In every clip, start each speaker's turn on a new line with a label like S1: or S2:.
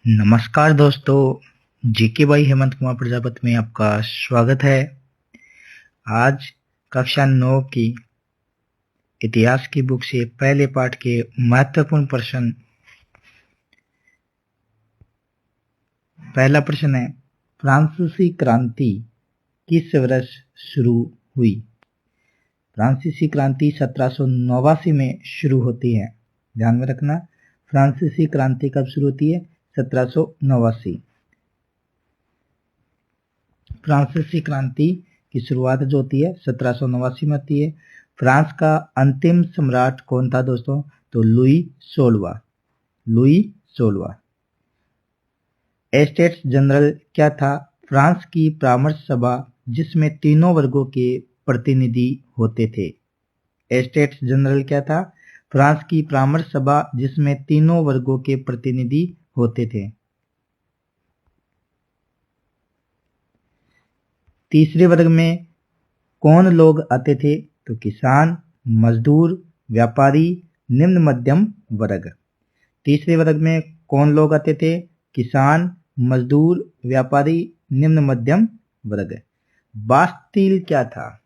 S1: नमस्कार दोस्तों, जेके भाई हेमंत कुमार प्रजापति में आपका स्वागत है। आज कक्षा 9 की इतिहास की बुक से पहले पाठ के महत्वपूर्ण प्रश्न। पहला प्रश्न है, फ्रांसीसी क्रांति किस वर्ष शुरू हुई? फ्रांसीसी क्रांति 1789 में शुरू होती है। ध्यान में रखना, फ्रांसीसी क्रांति कब शुरू होती है? 1789। फ्रांसीसी क्रांति की शुरुआत जो होती है 1789 में होती है। फ्रांस का अंतिम सम्राट कौन था दोस्तों? तो लुई 16वां। एस्टेट्स जनरल क्या था? फ्रांस की परामर्श सभा जिसमें तीनों वर्गों के प्रतिनिधि होते थे। एस्टेट्स जनरल क्या था? फ्रांस की परामर्श सभा जिसमें तीनों वर्गों के प्रतिनिधि होते थे। तीसरे वर्ग में कौन लोग आते थे? तो किसान, मजदूर, व्यापारी, निम्न मध्यम वर्ग। तीसरे वर्ग में कौन लोग आते थे? किसान, मजदूर, व्यापारी, निम्न मध्यम वर्ग। बास्टील क्या था?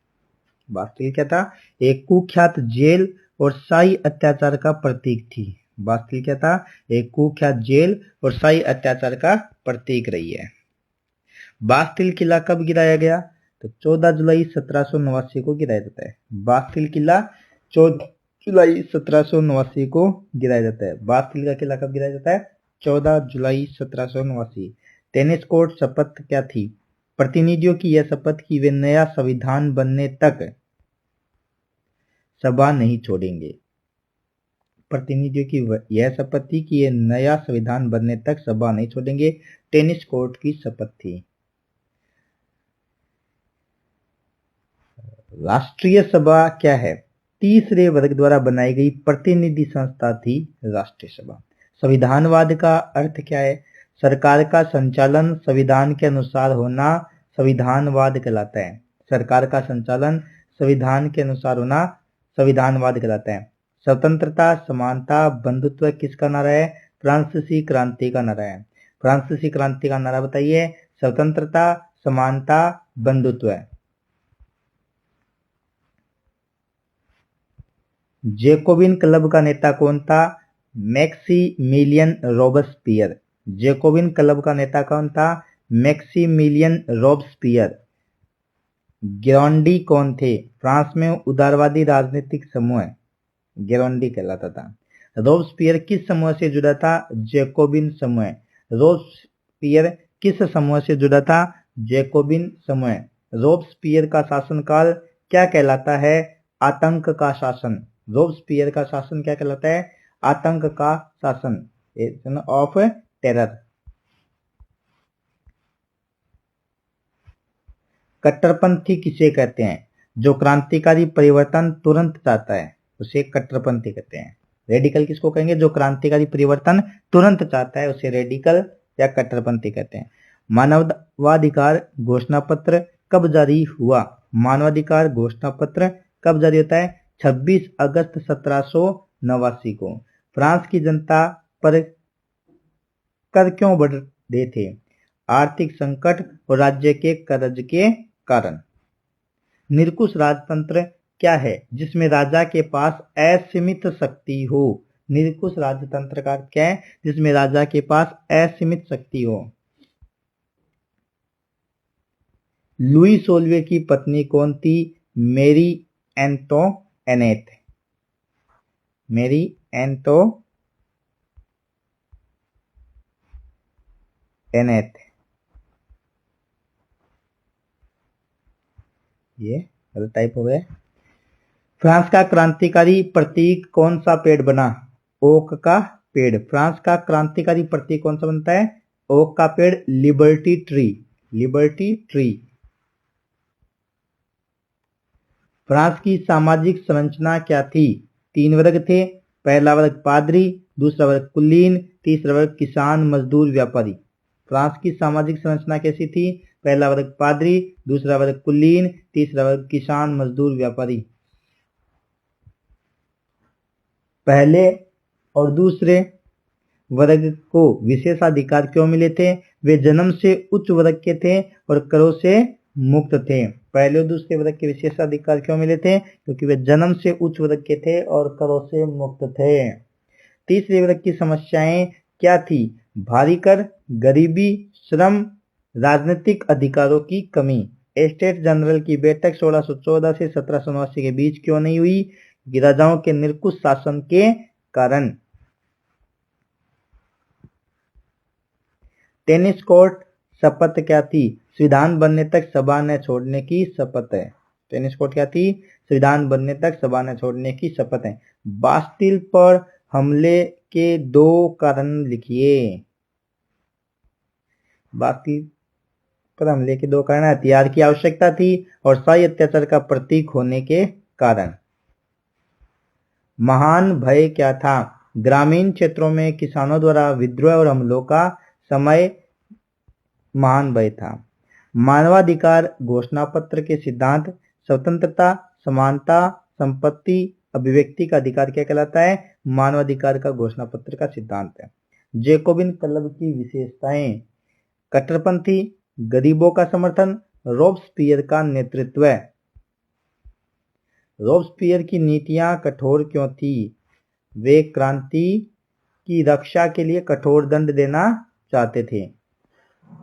S1: बास्टील क्या था? एक कुख्यात जेल और शाही अत्याचार का प्रतीक थी। बास्टील क्या था? एक कुख्यात जेल और शाही अत्याचार का प्रतीक रही है। बास्टील किला कब गिराया गया? तो 14 जुलाई 1789 को गिराया जाता है। बास्टील किला 14 जुलाई 1789 को गिराया जाता है। बास्टील का किला कब गिराया जाता है? 14 जुलाई 1789। टेनिस कोर्ट शपथ क्या थी? प्रतिनिधियों की यह शपथ कि वे नया संविधान बनने तक सभा नहीं छोड़ेंगे। प्रतिनिधियों की यह शपथ थी कि ये नया संविधान बनने तक सभा नहीं छोड़ेंगे। टेनिस कोर्ट की शपथ थी। राष्ट्रीय सभा क्या है? तीसरे वर्ग द्वारा बनाई गई प्रतिनिधि संस्था थी राष्ट्रीय सभा। संविधानवाद का अर्थ क्या है? सरकार का संचालन संविधान के अनुसार होना संविधानवाद कहलाता है। सरकार का संचालन संविधान के अनुसार होना संविधानवाद कहलाता है। स्वतंत्रता, समानता, बंधुत्व किसका नारा है? फ्रांसीसी क्रांति का नारा है। फ्रांसीसी क्रांति का नारा बताइए। स्वतंत्रता, समानता, बंधुत्व। जैकोबिन क्लब का नेता कौन था? Maximilian Robespierre. जैकोबिन क्लब का नेता कौन था? Maximilian Robespierre. गिरोंडी कौन थे? फ्रांस में उदारवादी राजनीतिक समूह गिरोंडी कहलाता था। रॉबस्पियर किस समूह से जुड़ा था? जैकोबिन समूह। रॉबस्पियर किस समूह से जुड़ा था? जैकोबिन समूह। रॉबस्पियर का शासनकाल क्या कहलाता है? आतंक का शासन। रॉबस्पियर का शासन क्या कहलाता है? आतंक का शासन, ऑफ टेरर। कट्टरपंथी किसे कहते हैं? जो क्रांतिकारी परिवर्तन तुरंत चाहता है उसे कट्टरपंथी कहते हैं। रेडिकल किसको कहेंगे? जो क्रांतिकारी परिवर्तन तुरंत चाहता है उसे रेडिकल या कट्टरपंथी कहते हैं। मानवाधिकार घोषणा पत्र कब जारी हुआ? मानवाधिकार घोषणा पत्र कब जारी होता है? 26 अगस्त 1789 को। फ्रांस की जनता पर कर क्यों बढ़ रहे थे? आर्थिक संकट और राज्य के कर्ज के कारण। निरंकुश राजतंत्र क्या है? जिसमें राजा के पास असीमित शक्ति हो। निरंकुश राजतंत्र का क्या है? जिसमें राजा के पास असीमित शक्ति हो। लुई 16वें की पत्नी कौन थी? मेरी एंटोनेट। मेरी एंटोनेट। ये गलत टाइप हो गया। फ्रांस का क्रांतिकारी प्रतीक कौन सा पेड़ बना? ओक का पेड़। फ्रांस का क्रांतिकारी प्रतीक कौन सा बनता है? ओक का पेड़, liberty tree. Liberty tree. France की सामाजिक संरचना क्या थी? 3 वर्ग थे। पहला वर्ग पादरी, दूसरा वर्ग कुलीन, तीसरा वर्ग किसान, मजदूर, व्यापारी। फ्रांस की सामाजिक संरचना कैसी थी? पहला वर्ग पादरी, दूसरा वर्ग कुलीन, तीसरा वर्ग किसान, मजदूर, व्यापारी। पहले और दूसरे वर्ग को विशेषाधिकार क्यों मिले थे? वे जन्म से उच्च वर्ग के थे और करों से मुक्त थे। पहले और दूसरे वर्ग के विशेषाधिकार क्यों मिले थे? क्योंकि वे जन्म से उच्च वर्ग के थे और करों से मुक्त थे। तीसरे वर्ग की समस्याएं क्या थी? भारी कर, गरीबी, श्रम, राजनीतिक अधिकारों की कमी। स्टेट जनरल की बैठक 1614 से 1789 के बीच क्यों नहीं हुई? राजाओं के निरंकुश शासन के कारण। टेनिस कोर्ट शपथ क्या थी? संविधान बनने तक सभा न छोड़ने की शपथ है। टेनिस कोर्ट क्या थी? संविधान बनने तक सभा न छोड़ने की शपथ है। बास्टिल पर हमले के 2 कारण लिखिए। बास्टिल पर हमले के 2 कारण, हथियार की आवश्यकता थी और शाही अत्याचार का प्रतीक होने के कारण। महान भय क्या था? ग्रामीण क्षेत्रों में किसानों द्वारा विद्रोह और हमलों का समय महान भय था। मानवाधिकार घोषणा पत्र के सिद्धांत। स्वतंत्रता, समानता, संपत्ति, अभिव्यक्ति का अधिकार क्या कहलाता है? मानवाधिकार का घोषणा पत्र का सिद्धांत है। जैकोबिन क्लब की विशेषताएं। कट्टरपंथी, गरीबों का समर्थन, रॉबस्पियर का नेतृत्व। रॉबस्पियर की नीतियां कठोर क्यों थी? वे क्रांति की रक्षा के लिए कठोर दंड देना चाहते थे।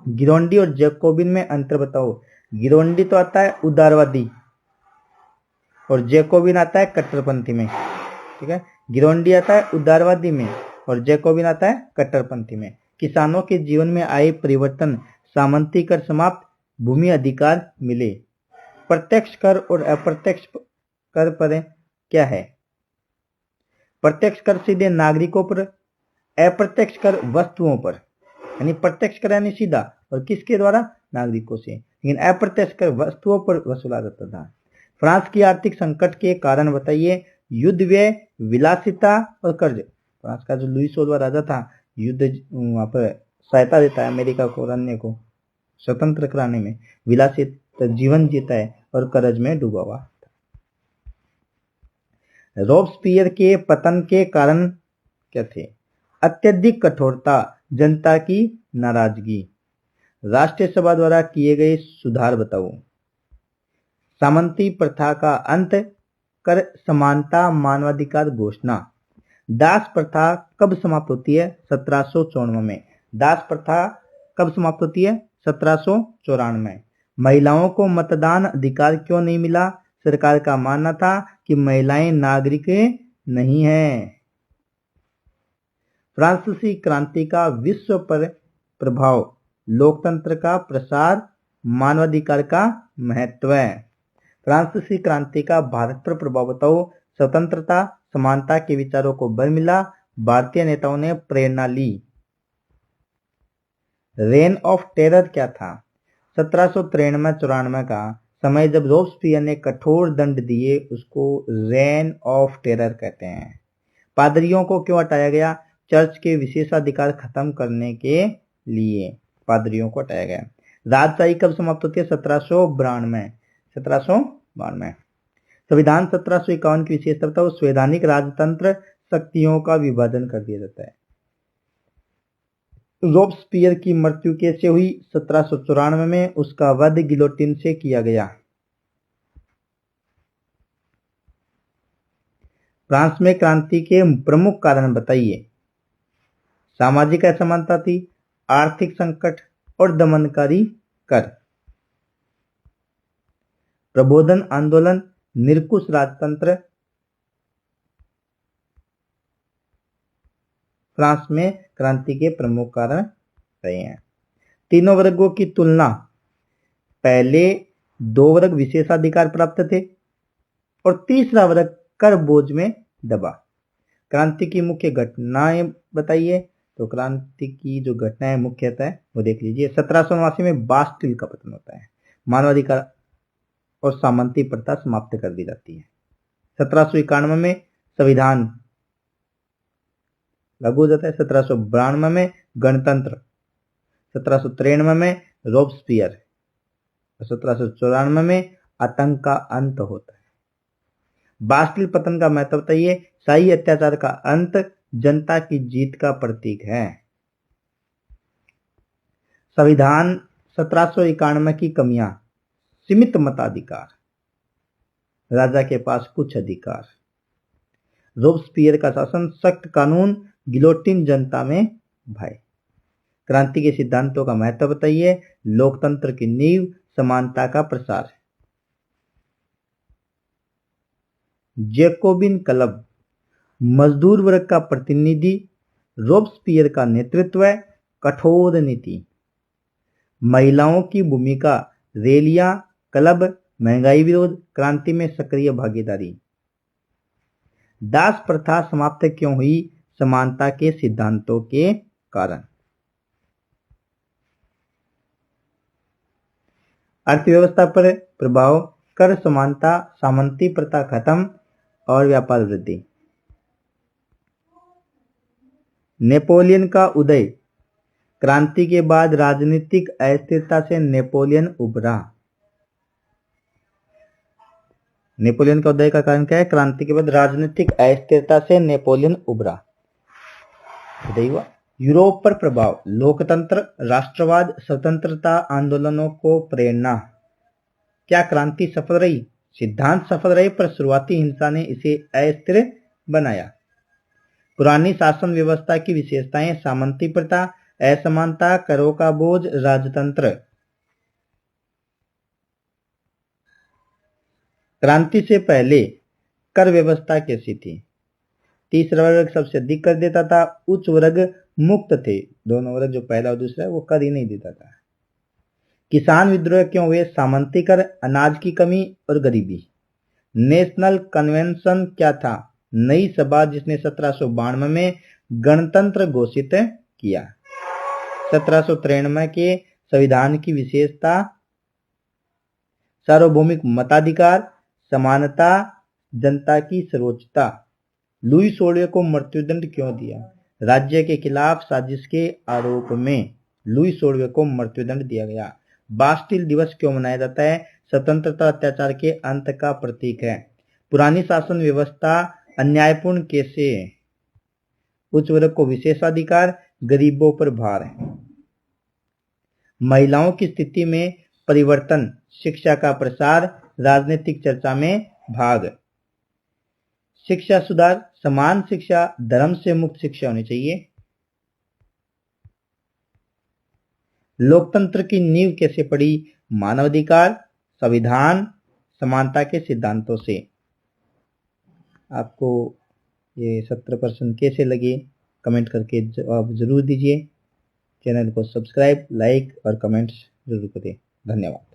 S1: गिरोंडी और जैकोबिन में अंतर बताओ। गिरोंडी तो आता है उदारवादी और जैकोबिन आता है कट्टरपंथी में। ठीक है, गिरोंडी आता है उदारवादी में और जैकोबिन आता है कट्टरपंथी में। किसानों के जीवन में आए परिवर्तन। सामंती कर समाप्त, भूमि अधिकार मिले। प्रत्यक्ष कर और अप्रत्यक्ष कर पर क्या है? प्रत्यक्ष कर सीधे नागरिकों पर, अप्रत्यक्ष कर वस्तुओं पर। यानी प्रत्यक्ष कर यानी सीधा, और किसके द्वारा? नागरिकों से। लेकिन अप्रत्यक्ष कर वस्तुओं पर वसूला जाता था। फ्रांस की आर्थिक संकट के कारण बताइए। युद्ध व्यय, विलासिता और कर्ज। फ्रांस का जो लुई 16वां राजा था, युद्ध वहां पर सहायता देता है अमेरिका को और अन्य को स्वतंत्र कराने में, विलासित जीवन जीता है और कर्ज में डूबा हुआ। रॉबस्पियर के पतन के कारण क्या थे? अत्यधिक कठोरता, जनता की नाराजगी। राष्ट्रीय सभा द्वारा किए गए सुधार बताओ। सामंती प्रथा का अंत, कर समानता, मानवाधिकार घोषणा। दास प्रथा कब समाप्त होती है? 1754 में। दास प्रथा कब समाप्त होती है? 1794 में। महिलाओं को मतदान अधिकार क्यों नहीं मिला? सरकार का मानना था कि महिलाएं नागरिक नहीं हैं। फ्रांसीसी क्रांति का विश्व पर प्रभाव। लोकतंत्र का प्रसार, मानवाधिकार का महत्व। फ्रांसीसी क्रांति का भारत पर प्रभाव बताओ। स्वतंत्रता, समानता के विचारों को बल मिला। भारतीय नेताओं ने प्रेरणा ली। रेन ऑफ टेरर क्या था? 1793-94 का समय जब रॉबस्पियर ने कठोर दंड दिए, उसको रेन ऑफ टेरर कहते हैं। पादरियों को क्यों हटाया गया? चर्च के विशेषाधिकार खत्म करने के लिए पादरियों को हटाया गया। राजशाही कब समाप्त होती है? 1792। 1792। संविधान 1751 की विशेषता बताओ। संवैधानिक राजतंत्र, शक्तियों का विभाजन कर दिया जाता है। रॉबस्पियर की मृत्यु कैसे हुई? 1794 में। उसका वध गिलोटिन से किया गया। फ्रांस में क्रांति के प्रमुख कारण बताइए। सामाजिक असमानता थी, आर्थिक संकट और दमनकारी कर। प्रबोधन आंदोलन, निरंकुश राजतंत्र। फ्रांस में क्रांति के प्रमुख कारण रहे हैं। तीनों वर्गों की तुलना। पहले 2 वर्ग विशेषाधिकार प्राप्त थे और तीसरा वर्ग कर बोझ में दबा। क्रांति की मुख्य घटनाएं बताइए। तो क्रांति की जो घटनाएं मुख्यतः है वो देख लीजिए। 1789 में बास्टिल का पतन होता है। मानवाधिकार और सामंती प्रथा समाप्त कर दी जाती है। 1791 में संविधान लागू हो जाता है। 1792 में गणतंत्र। 1793 में रॉबस्पियर। 1794 में आतंक का अंत होता है। बास्टिल पतन का महत्व बताइए। शाही अत्याचार का अंत, जनता की जीत का प्रतीक है। संविधान 1791 की कमियां, सीमित मताधिकार, राजा के पास कुछ अधिकार, रोबस्पियर का शासन, सख्त कानून, गिलोटिन, जनता में भय। क्रांति के सिद्धांतों का महत्व बताइए। लोकतंत्र की नींव, समानता का प्रसार। जैकोबिन क्लब, मजदूर वर्ग का प्रतिनिधि, रोबस्पियर का नेतृत्व, कठोर नीति। महिलाओं की भूमिका, रैलियां, क्लब, महंगाई विरोध, क्रांति में सक्रिय भागीदारी। दास प्रथा समाप्त क्यों हुई? समानता के सिद्धांतों के कारण। अर्थव्यवस्था पर प्रभाव, कर समानता, सामंती प्रथा खत्म और व्यापार वृद्धि। नेपोलियन का उदय, क्रांति के बाद राजनीतिक अस्थिरता से नेपोलियन उभरा। नेपोलियन का उदय का कारण क्या है? क्रांति के बाद राजनीतिक अस्थिरता से नेपोलियन उभरा। यूरोप पर प्रभाव, लोकतंत्र, राष्ट्रवाद, स्वतंत्रता आंदोलनों को प्रेरणा। क्या क्रांति सफल रही? सिद्धांत सफल रहे, पर शुरुआती हिंसा ने इसे अस्थिर बनाया। पुरानी शासन व्यवस्था की विशेषताएं, सामंती प्रथा, असमानता, करों का बोझ, राजतंत्र। क्रांति से पहले कर व्यवस्था कैसी थी? तीसरा वर्ग सबसे अधिक कर देता था, उच्च वर्ग मुक्त थे। दोनों वर्ग, जो पहला और दूसरा, वो कर ही नहीं देता था। किसान विद्रोह क्यों हुए? सामंती कर, अनाज की कमी और गरीबी। नेशनल कन्वेंशन क्या था? नई सभा जिसने 1792 में गणतंत्र घोषित किया। 1793 के संविधान की विशेषता, सार्वभौमिक मताधिकार, समानता, जनता की सर्वोच्चता। लुई 16वें को मृत्युदंड क्यों दिया? राज्य के खिलाफ साजिश के आरोप में लुई 16वें को मृत्युदंड दिया गया। बास्टिल दिवस क्यों मनाया जाता है? स्वतंत्रता अत्याचार के अंत का प्रतीक है। पुरानी शासन व्यवस्था अन्यायपूर्ण कैसे? उच्च वर्ग को विशेषाधिकार, गरीबों पर भार। महिलाओं की स्थिति में परिवर्तन, शिक्षा का प्रसार, राजनीतिक चर्चा में भाग। शिक्षा सुधार, समान शिक्षा, धर्म से मुक्त शिक्षा होनी चाहिए। लोकतंत्र की नींव कैसे पड़ी? मानवाधिकार, संविधान, समानता के सिद्धांतों से। आपको ये 17% कैसे लगे? कमेंट करके जवाब जरूर दीजिए। चैनल को सब्सक्राइब, लाइक और कमेंट्स जरूर करें। धन्यवाद।